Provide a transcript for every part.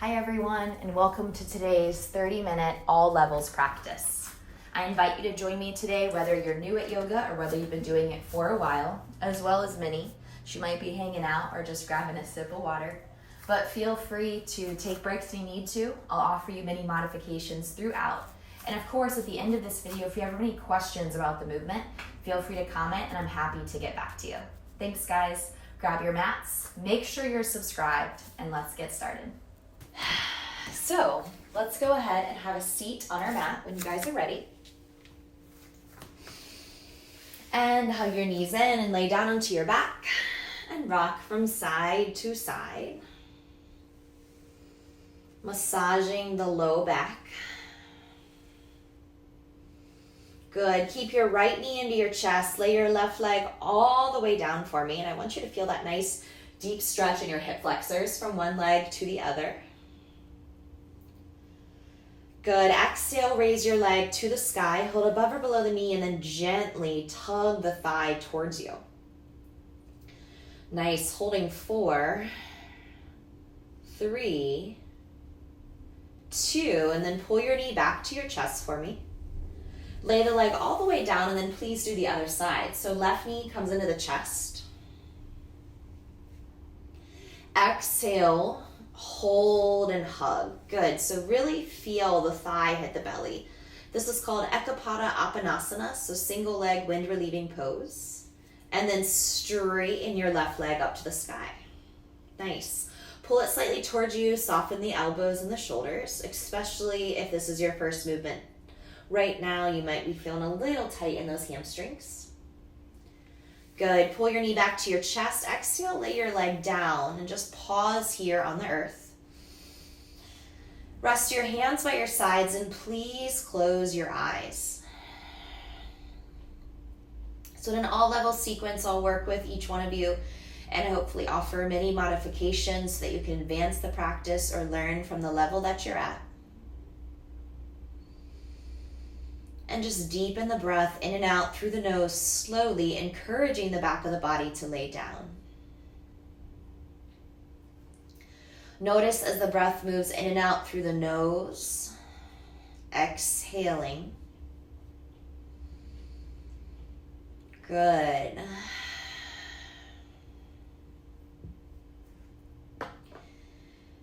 Hi everyone, and welcome to today's 30-minute all levels practice. I invite you to join me today whether you're new at yoga or whether you've been doing it for a while, as well as Minnie. She might be hanging out or just grabbing a sip of water. But feel free to take breaks if you need to. I'll offer you many modifications throughout. And of course, at the end of this video, if you have any questions about the movement, feel free to comment and I'm happy to get back to you. Thanks guys. Grab your mats, make sure you're subscribed, and let's get started. So let's go ahead and have a seat on our mat when you guys are ready. And hug your knees in and lay down onto your back and rock from side to side. Massaging the low back. Good. Keep your right knee into your chest. Lay your left leg all the way down for me. And I want you to feel that nice deep stretch in your hip flexors from one leg to the other. Good. Exhale, raise your leg to the sky. Hold above or below the knee and then gently tug the thigh towards you. Nice. Holding 4, 3, 2, and then pull your knee back to your chest for me. Lay the leg all the way down and then please do the other side. So left knee comes into the chest. Exhale, hold and hug. Good. So really feel the thigh hit the belly. This is called Ekapata Apanasana, so single leg wind relieving pose. And then straighten your left leg up to the sky. Nice. Pull it slightly towards you, soften the elbows and the shoulders, especially if this is your first movement. Right now, you might be feeling a little tight in those hamstrings. Good. Pull your knee back to your chest. Exhale, lay your leg down and just pause here on the earth. Rest your hands by your sides and please close your eyes. So in an all-level sequence, I'll work with each one of you and hopefully offer many modifications so that you can advance the practice or learn from the level that you're at. And just deepen the breath in and out through the nose slowly, encouraging the back of the body to lay down. Notice as the breath moves in and out through the nose, exhaling. Good.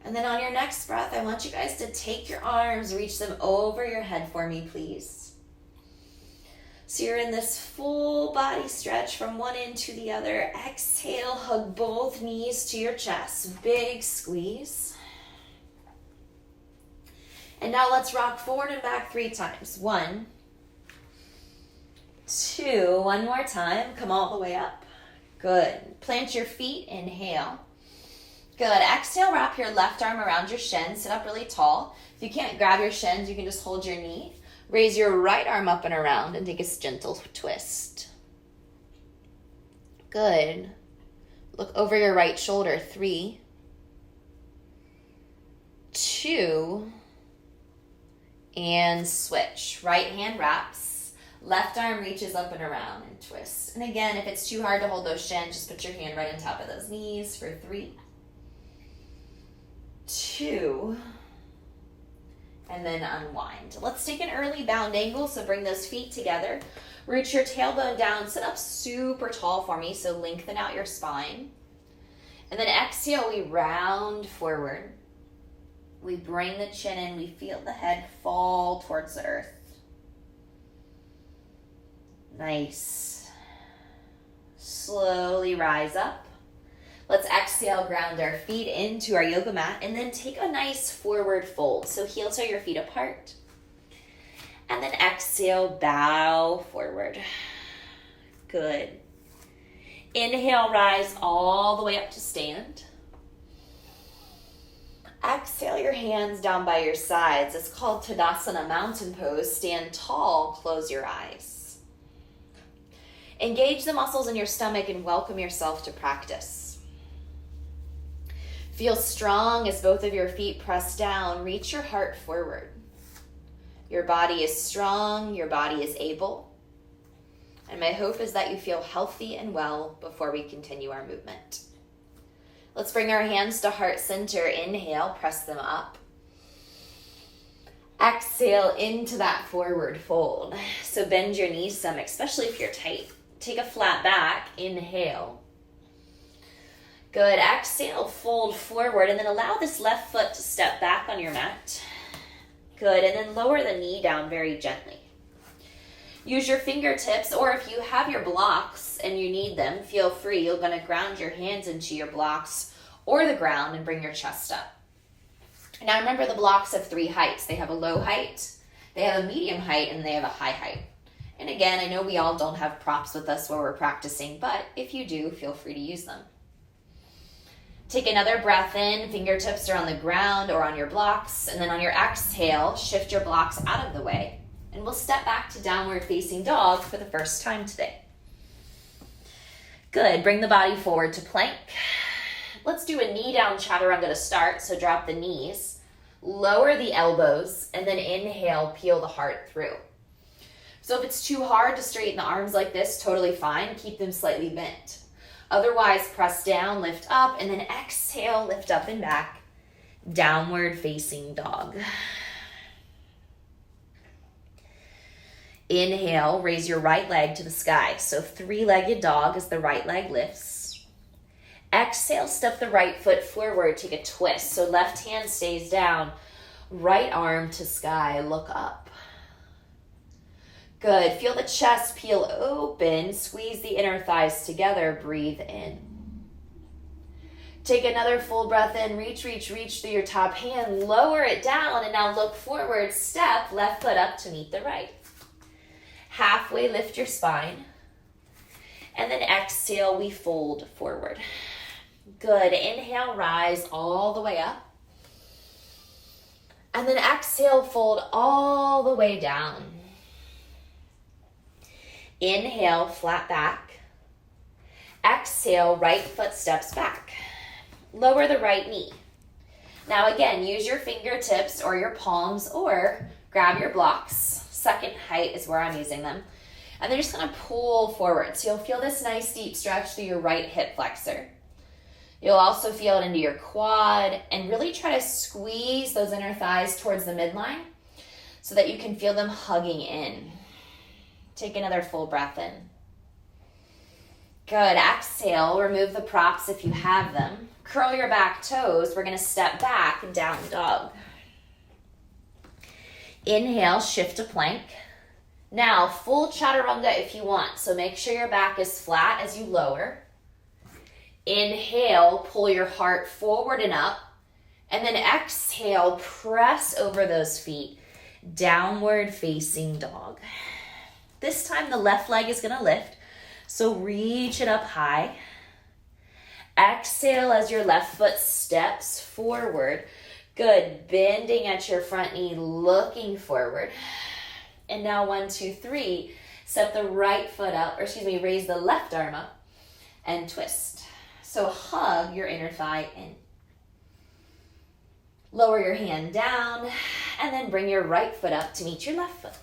And then on your next breath, I want you guys to take your arms, reach them over your head for me, please. So you're in this full body stretch from one end to the other. Exhale, hug both knees to your chest. Big squeeze. And now let's rock forward and back 3 times. 1, 2, one more time. Come all the way up. Good. Plant your feet, inhale. Good. Exhale, wrap your left arm around your shin. Sit up really tall. If you can't grab your shins, you can just hold your knee. Raise your right arm up and around and take a gentle twist. Good. Look over your right shoulder. 3, 2, and switch. Right hand wraps. Left arm reaches up and around and twist. And again, if it's too hard to hold those shins, just put your hand right on top of those knees for 3, 2, and then unwind. Let's take an early bound angle, so bring those feet together. Root your tailbone down, sit up super tall for me, so lengthen out your spine. And then exhale, we round forward. We bring the chin in, we feel the head fall towards the earth. Nice. Slowly rise up. Let's exhale, ground our feet into our yoga mat, and then take a nice forward fold. So heel toe your feet apart. And then exhale, bow forward. Good. Inhale, rise all the way up to stand. Exhale your hands down by your sides. It's called Tadasana, mountain pose. Stand tall, close your eyes. Engage the muscles in your stomach and welcome yourself to practice. Feel strong as both of your feet press down. Reach your heart forward. Your body is strong. Your body is able. And my hope is that you feel healthy and well before we continue our movement. Let's bring our hands to heart center. Inhale, press them up. Exhale into that forward fold. So bend your knees some, especially if you're tight. Take a flat back. Inhale. Good. Exhale, fold forward, and then allow this left foot to step back on your mat. Good. And then lower the knee down very gently. Use your fingertips, or if you have your blocks and you need them, feel free. You're going to ground your hands into your blocks or the ground and bring your chest up. Now remember, the blocks have 3 heights. They have a low height, they have a medium height, and they have a high height. And again, I know we all don't have props with us while we're practicing, but if you do, feel free to use them. Take another breath in. Fingertips are on the ground or on your blocks. And then on your exhale, shift your blocks out of the way. And we'll step back to downward facing dog for the first time today. Good. Bring the body forward to plank. Let's do a knee down chaturanga to start. So drop the knees, lower the elbows, and then inhale, peel the heart through. So if it's too hard to straighten the arms like this, totally fine. Keep them slightly bent. Otherwise, press down, lift up, and then exhale, lift up and back. Downward facing dog. Inhale, raise your right leg to the sky. So 3-legged dog as the right leg lifts. Exhale, step the right foot forward, take a twist. So left hand stays down, right arm to sky, look up. Good. Feel the chest peel open. Squeeze the inner thighs together. Breathe in. Take another full breath in. Reach, reach, reach through your top hand. Lower it down and now look forward. Step left foot up to meet the right. Halfway lift your spine. And then exhale, we fold forward. Good. Inhale, rise all the way up. And then exhale, fold all the way down. Inhale, flat back. Exhale, right foot steps back. Lower the right knee. Now again, use your fingertips or your palms or grab your blocks. Second height is where I'm using them. And they're just gonna pull forward. So you'll feel this nice deep stretch through your right hip flexor. You'll also feel it into your quad and really try to squeeze those inner thighs towards the midline so that you can feel them hugging in. Take another full breath in. Good. Exhale, remove the props if you have them. Curl your back toes. We're going to step back and down dog. Inhale, shift to plank. Now, full chaturanga if you want. So make sure your back is flat as you lower. Inhale, pull your heart forward and up. And then exhale, press over those feet. Downward facing dog. This time the left leg is going to lift, so reach it up high. Exhale as your left foot steps forward. Good, bending at your front knee, looking forward. And now 1, 2, 3, step the right foot up, raise the left arm up and twist. So hug your inner thigh in. Lower your hand down and then bring your right foot up to meet your left foot.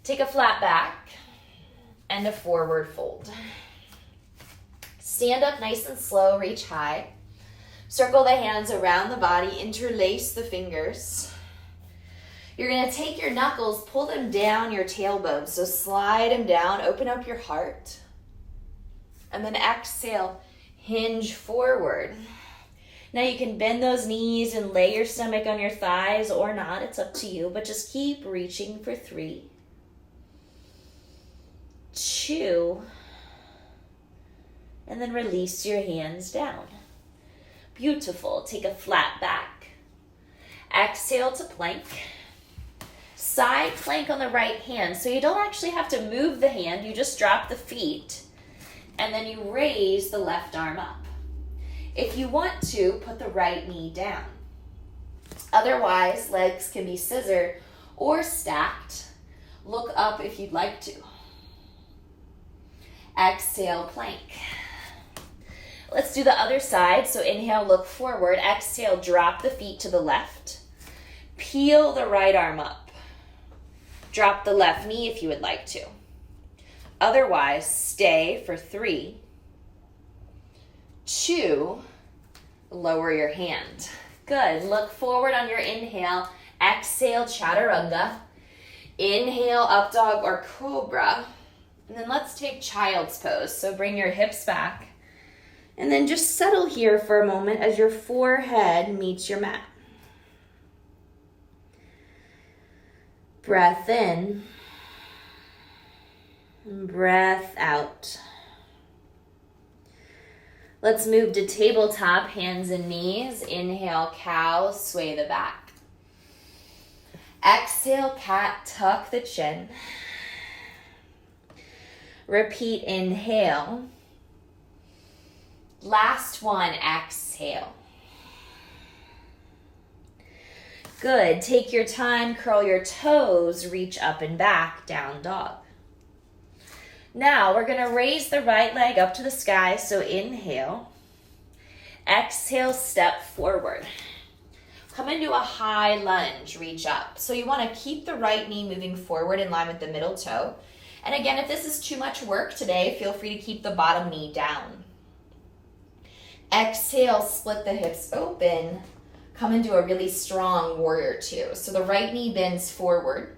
Take a flat back and a forward fold. Stand up nice and slow, reach high. Circle the hands around the body, interlace the fingers. You're gonna take your knuckles, pull them down your tailbone. So slide them down, open up your heart. And then exhale, hinge forward. Now you can bend those knees and lay your stomach on your thighs or not, it's up to you, but just keep reaching for 3, 2, and then release your hands down. Beautiful. Take a flat back. Exhale to plank. Side plank on the right hand. So you don't actually have to move the hand, you just drop the feet, and then you raise the left arm up. If you want to, put the right knee down. Otherwise, legs can be scissor or stacked. Look up if you'd like to. Exhale, plank. Let's do the other side. So inhale, look forward. Exhale, drop the feet to the left. Peel the right arm up. Drop the left knee if you would like to. Otherwise, stay for 3, 2, lower your hand. Good. Look forward on your inhale. Exhale, Chaturanga. Inhale, up dog or cobra. And then let's take child's pose. So bring your hips back. And then just settle here for a moment as your forehead meets your mat. Breath in. Breath out. Let's move to tabletop, hands and knees. Inhale, cow, sway the back. Exhale, cat, tuck the chin. Repeat, inhale. Last one, exhale. Good. Take your time, curl your toes, reach up and back, down dog. Now we're going to raise the right leg up to the sky. So inhale. Exhale, step forward. Come into a high lunge, reach up. So you want to keep the right knee moving forward in line with the middle toe. And again, if this is too much work today, feel free to keep the bottom knee down. Exhale, split the hips open. Come into a really strong warrior two. So the right knee bends forward.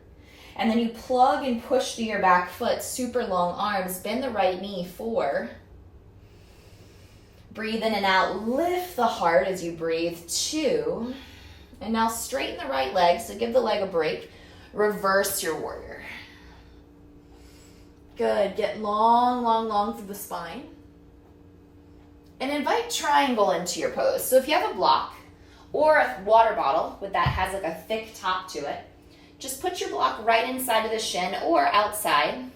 And then you plug and push through your back foot, super long arms. Bend the right knee, 4. Breathe in and out. Lift the heart as you breathe, 2. And now straighten the right leg, so give the leg a break. Reverse your warrior. Good. Get long, long, long through the spine. And invite triangle into your pose. So if you have a block or a water bottle with that has like a thick top to it, just put your block right inside of the shin or outside,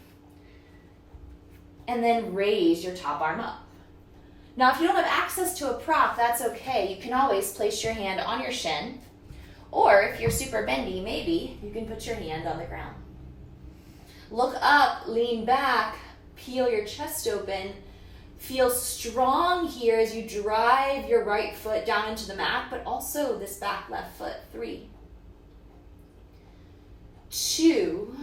and then raise your top arm up. Now, if you don't have access to a prop, that's okay. You can always place your hand on your shin, or if you're super bendy, maybe you can put your hand on the ground. Look up, lean back, peel your chest open. Feel strong here as you drive your right foot down into the mat, but also this back left foot, 3, 2,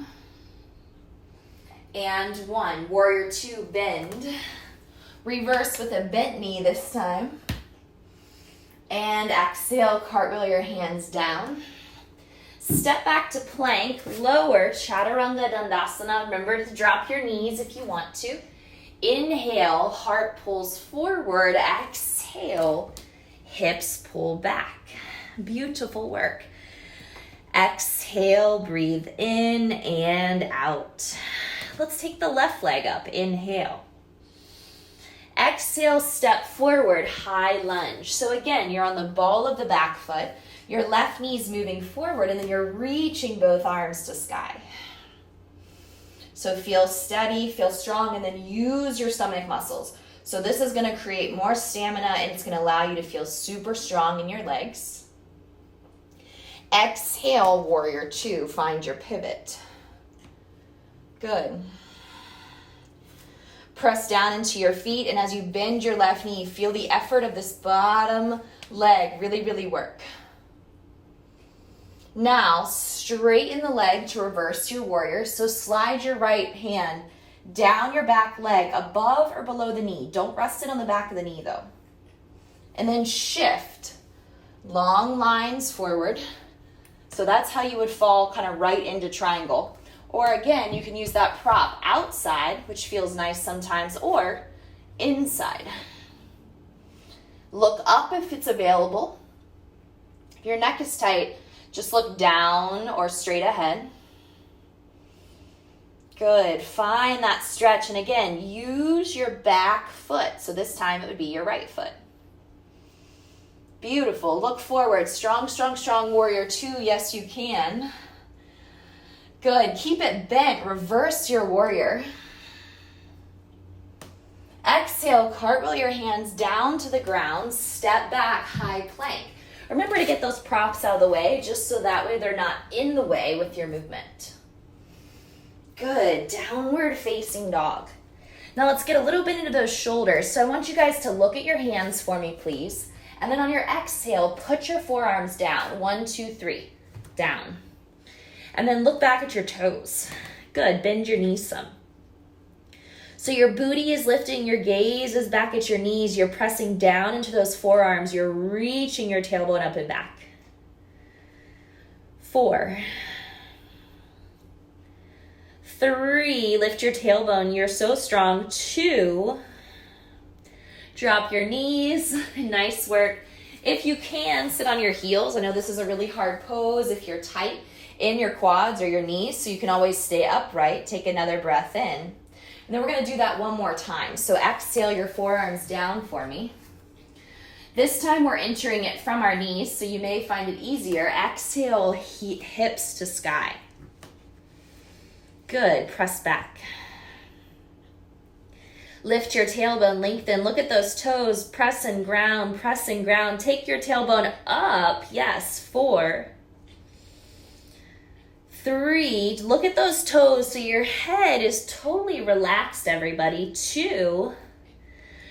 and 1. Warrior 2, bend. Reverse with a bent knee this time. And exhale, cartwheel your hands down. Step back to plank, lower, Chaturanga Dandasana. Remember to drop your knees if you want to. Inhale, heart pulls forward. Exhale, hips pull back. Beautiful work. Exhale, breathe in and out. Let's take the left leg up. Inhale. Exhale, step forward, high lunge. So again, you're on the ball of the back foot. Your left knee's moving forward, and then you're reaching both arms to sky. So feel steady, feel strong, and then use your stomach muscles. So this is going to create more stamina, and it's going to allow you to feel super strong in your legs. Exhale, warrior 2, find your pivot. Good. Press down into your feet, and as you bend your left knee, feel the effort of this bottom leg really, really work. Now, straighten the leg to reverse your warrior. So slide your right hand down your back leg, above or below the knee. Don't rest it on the back of the knee, though. And then shift. Long lines forward. So that's how you would fall kind of right into triangle. Or again, you can use that prop outside, which feels nice sometimes, or inside. Look up if it's available. If your neck is tight, just look down or straight ahead. Good. Find that stretch. And again, use your back foot. So this time it would be your right foot. Beautiful. Look forward. Strong, strong, strong. Warrior 2. Yes, you can. Good. Keep it bent. Reverse your warrior. Exhale. Cartwheel your hands down to the ground. Step back. High plank. Remember to get those props out of the way, just so that way they're not in the way with your movement. Good. Downward facing dog. Now let's get a little bit into those shoulders. So I want you guys to look at your hands for me, please. And then on your exhale, put your forearms down. 1, 2, 3. Down. And then look back at your toes. Good. Bend your knees some. So your booty is lifting, your gaze is back at your knees, you're pressing down into those forearms, you're reaching your tailbone up and back. 4, 3, lift your tailbone, you're so strong. 2, drop your knees, nice work. If you can, sit on your heels. I know this is a really hard pose if you're tight in your quads or your knees, so you can always stay upright. Take another breath in. And then we're going to do that one more time. So exhale your forearms down for me. This time we're entering it from our knees, so you may find it easier. Exhale, hips to sky. Good, press back. Lift your tailbone, lengthen. Look at those toes, press and ground, press and ground. Take your tailbone up, yes, 4, 3, look at those toes so your head is totally relaxed, everybody. 2,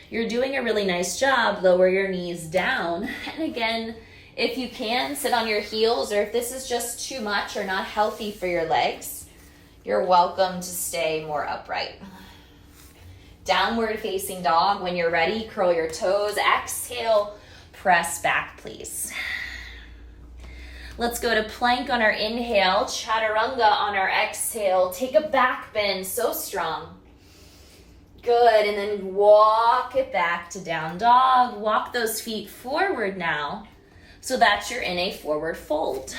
you're doing a really nice job. Lower your knees down. And again, if you can, sit on your heels, or if this is just too much or not healthy for your legs, you're welcome to stay more upright. Downward facing dog. When you're ready, curl your toes. Exhale, press back, please. Let's go to plank on our inhale, chaturanga on our exhale. Take a back bend, so strong. Good, and then walk it back to down dog. Walk those feet forward now so that you're in a forward fold.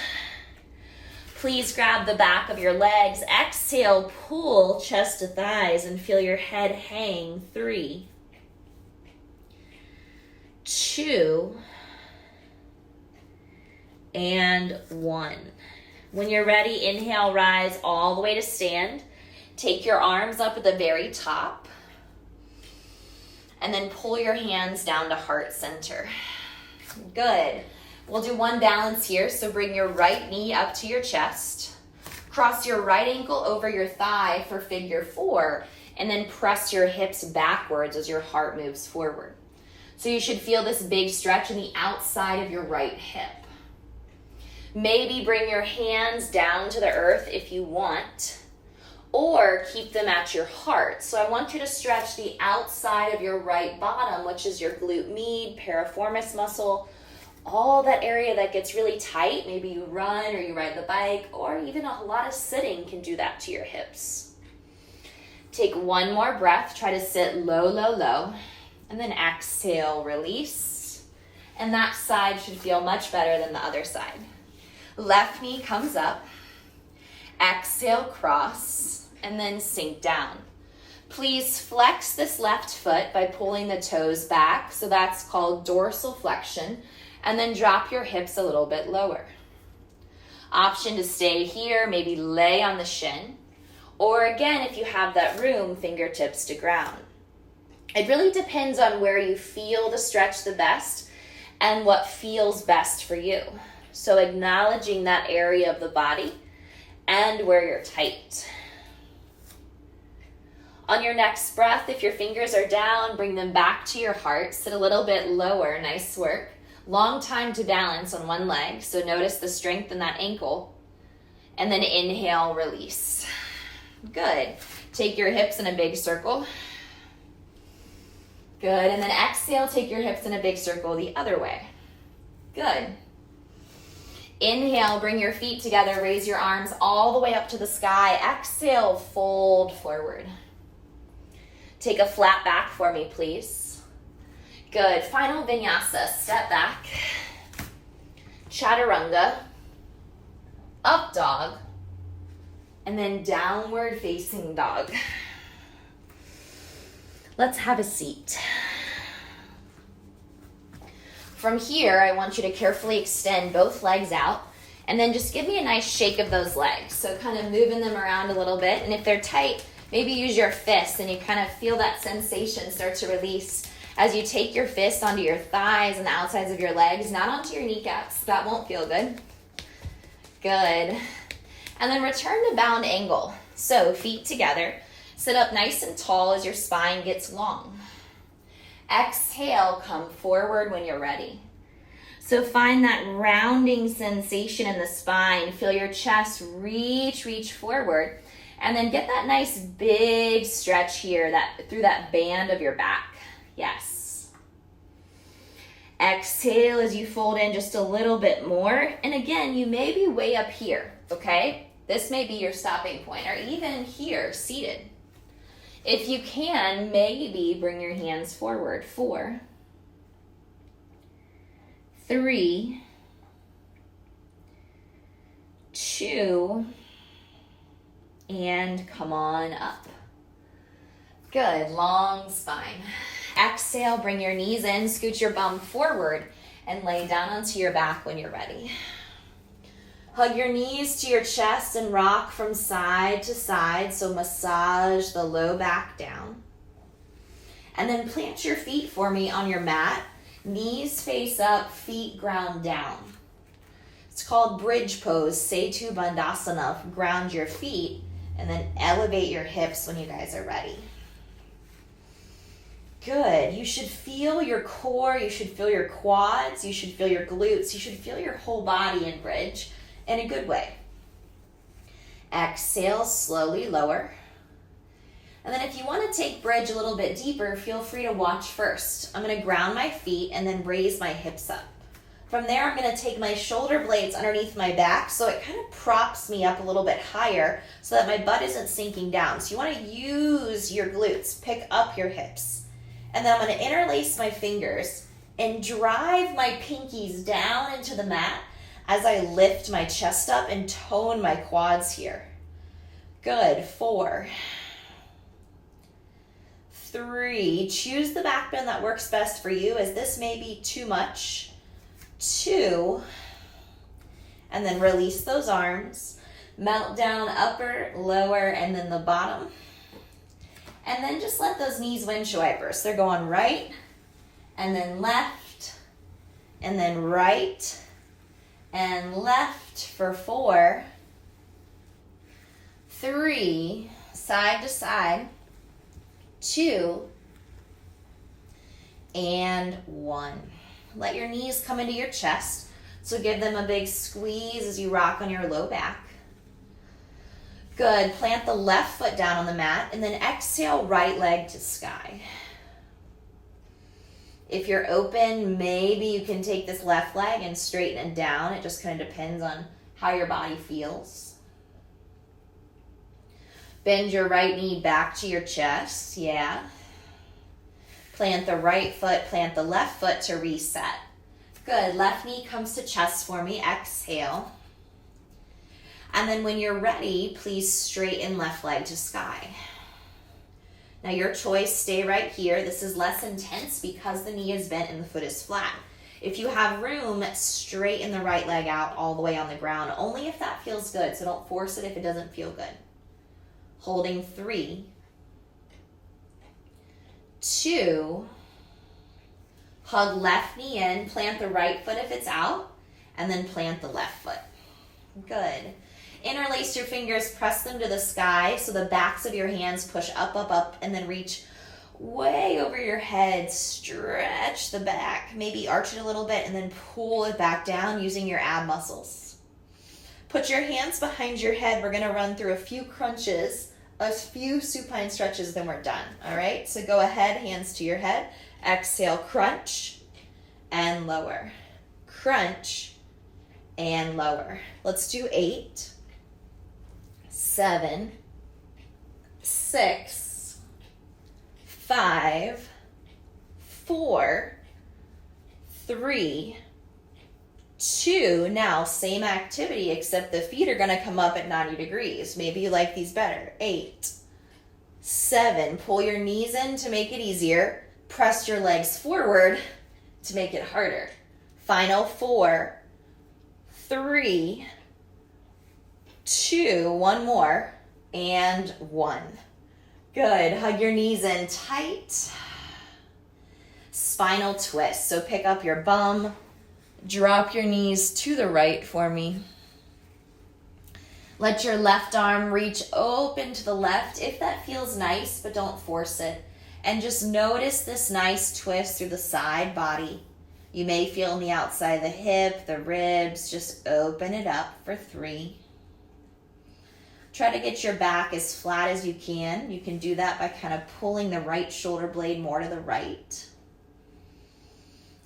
Please grab the back of your legs. Exhale, pull chest to thighs and feel your head hang. 3, 2, and 1. When you're ready, inhale, rise all the way to stand. Take your arms up at the very top. And then pull your hands down to heart center. Good. We'll do one balance here. So bring your right knee up to your chest. Cross your right ankle over your thigh for figure 4. And then press your hips backwards as your heart moves forward. So you should feel this big stretch in the outside of your right hip. Maybe bring your hands down to the earth if you want, or keep them at your heart. So I want you to stretch the outside of your right bottom, which is your glute med, piriformis muscle, all that area that gets really tight. Maybe you run or you ride the bike, or even a lot of sitting can do that to your hips. Take one more breath. Try to sit low, low, low, and then exhale, release. And that side should feel much better than the other side. Left knee comes up, exhale, cross, and then sink down. Please flex this left foot by pulling the toes back, so that's called dorsal flexion, and then drop your hips a little bit lower. Option to stay here, maybe lay on the shin, or again, if you have that room, fingertips to ground. It really depends on where you feel the stretch the best and what feels best for you. So acknowledging that area of the body and where you're tight. On your next breath, if your fingers are down, bring them back to your heart. Sit a little bit lower. Nice work. Long time to balance on one leg, so notice the strength in that ankle. And then inhale, release. Good. Take your hips in a big circle. Good. And then exhale, take your hips in a big circle the other way. Good. Inhale, bring your feet together, raise your arms all the way up to the sky. Exhale, fold forward. Take a flat back for me, please. Good. Final vinyasa. Step back. Chaturanga. Up dog. And then downward facing dog. Let's have a seat. From here, I want you to carefully extend both legs out, and then just give me a nice shake of those legs. So kind of moving them around a little bit, and if they're tight, maybe use your fists, and you kind of feel that sensation start to release as you take your fist onto your thighs and the outsides of your legs, not onto your kneecaps. That won't feel good. Good. And then return to bound angle. So feet together, sit up nice and tall as your spine gets long. Exhale, come forward when you're ready. So find that rounding sensation in the spine. Feel your chest reach forward. And then get that nice big stretch here through that band of your back. Yes. Exhale as you fold in just a little bit more. And again, you may be way up here, okay? This may be your stopping point, or even here, seated. If you can, maybe bring your hands forward. 4, 3, 2, and come on up. Good, long spine. Exhale, bring your knees in, scoot your bum forward, and lay down onto your back when you're ready. Hug your knees to your chest and rock from side to side, so massage the low back down. And then plant your feet for me on your mat. Knees face up, feet ground down. It's called bridge pose, Setu Bandhasana. Ground your feet and then elevate your hips when you guys are ready. Good. You should feel your core, you should feel your quads, you should feel your glutes, you should feel your whole body in bridge in a good way. Exhale, slowly lower. And then if you want to take bridge a little bit deeper, feel free to watch first. I'm going to ground my feet and then raise my hips up. From there, I'm going to take my shoulder blades underneath my back so it kind of props me up a little bit higher so that my butt isn't sinking down. So you want to use your glutes, pick up your hips. And then I'm going to interlace my fingers and drive my pinkies down into the mat as I lift my chest up and tone my quads here. Good. 4, 3, choose the back bend that works best for you, as this may be too much. 2, and then release those arms. Melt down upper, lower, and then the bottom. And then just let those knees windshield wipers. They're going right, and then left, and then right, and left for 4, 3, side to side, 2, and 1. Let your knees come into your chest, so give them a big squeeze as you rock on your low back. Good. Plant the left foot down on the mat, and then exhale, right leg to sky. If you're open, maybe you can take this left leg and straighten it down. It just kind of depends on how your body feels. Bend your right knee back to your chest. Yeah. Plant the right foot, plant the left foot to reset. Good. Left knee comes to chest for me. Exhale. And then when you're ready, please straighten left leg to sky. Now your choice, stay right here. This is less intense because the knee is bent and the foot is flat. If you have room, straighten the right leg out all the way on the ground, only if that feels good. So don't force it if it doesn't feel good. Holding 3, 2, hug left knee in, plant the right foot if it's out, and then plant the left foot. Good. Interlace your fingers, press them to the sky so the backs of your hands push up, up, up, and then reach way over your head. Stretch the back, maybe arch it a little bit, and then pull it back down using your ab muscles. Put your hands behind your head. We're going to run through a few crunches, a few supine stretches, then we're done. All right, so go ahead, hands to your head. Exhale, crunch and lower. Crunch and lower. Let's do 8, 7, 6, 5, 4, 3, 2. Now, same activity, except the feet are going to come up at 90 degrees. Maybe you like these better. 8, 7. Pull your knees in to make it easier. Press your legs forward to make it harder. Final 4, 3, 2, one more, and 1. Good. Hug your knees in tight. Spinal twist. So pick up your bum. Drop your knees to the right for me. Let your left arm reach open to the left if that feels nice, but don't force it. And just notice this nice twist through the side body. You may feel on the outside of the hip, the ribs. Just open it up for 3, Try to get your back as flat as you can. You can do that by kind of pulling the right shoulder blade more to the right.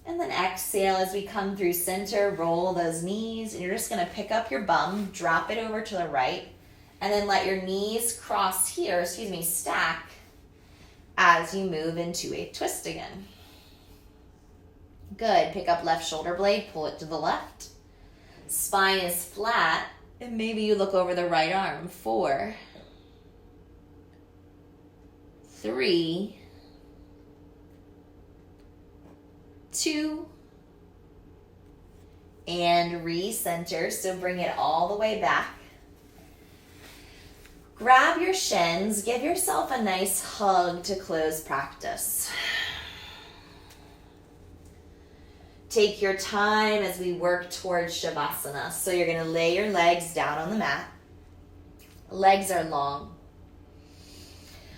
And then exhale as we come through center, roll those knees, and you're just gonna pick up your bum, drop it over to the right, and then let your knees cross here, stack as you move into a twist again. Good, pick up left shoulder blade, pull it to the left. Spine is flat, and maybe you look over the right arm. 4, 3, 2, and recenter. So bring it all the way back. Grab your shins, give yourself a nice hug to close practice. Take your time as we work towards Shavasana. So you're going to lay your legs down on the mat. Legs are long.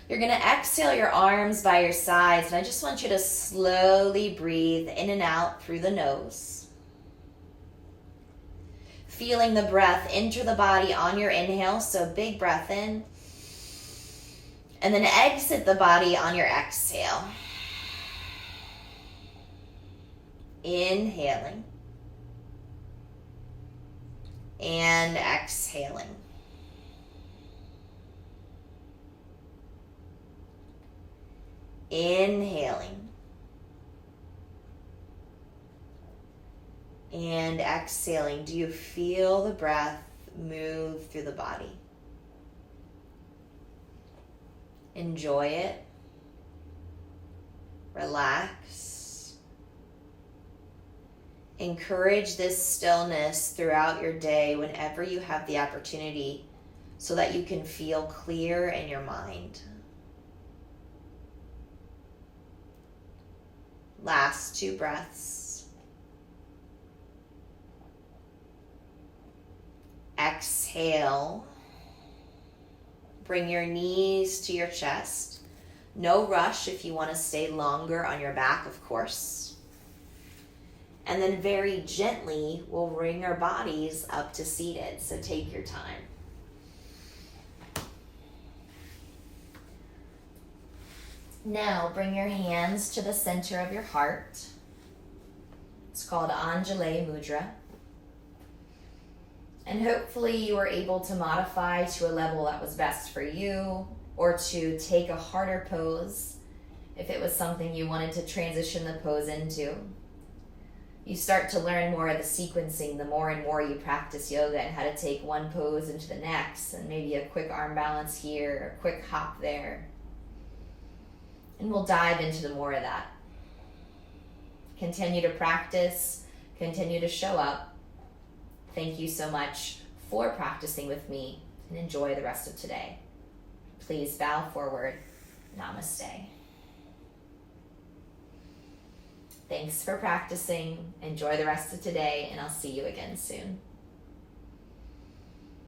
You're going to exhale your arms by your sides, and I just want you to slowly breathe in and out through the nose. Feeling the breath enter the body on your inhale, so big breath in. And then exit the body on your exhale. Inhaling. And exhaling. Inhaling. And exhaling. Do you feel the breath move through the body? Enjoy it. Relax. Encourage this stillness throughout your day whenever you have the opportunity so that you can feel clear in your mind. Last 2 breaths. Exhale. Bring your knees to your chest. No rush if you want to stay longer on your back, of course. And then very gently, we'll bring our bodies up to seated. So take your time. Now bring your hands to the center of your heart. It's called Anjali Mudra. And hopefully you were able to modify to a level that was best for you, or to take a harder pose if it was something you wanted to transition the pose into. You start to learn more of the sequencing the more and more you practice yoga, and how to take one pose into the next, and maybe a quick arm balance here, a quick hop there. And we'll dive into more of that. Continue to practice, continue to show up. Thank you so much for practicing with me, and enjoy the rest of today. Please bow forward. Namaste. Thanks for practicing. Enjoy the rest of today, and I'll see you again soon.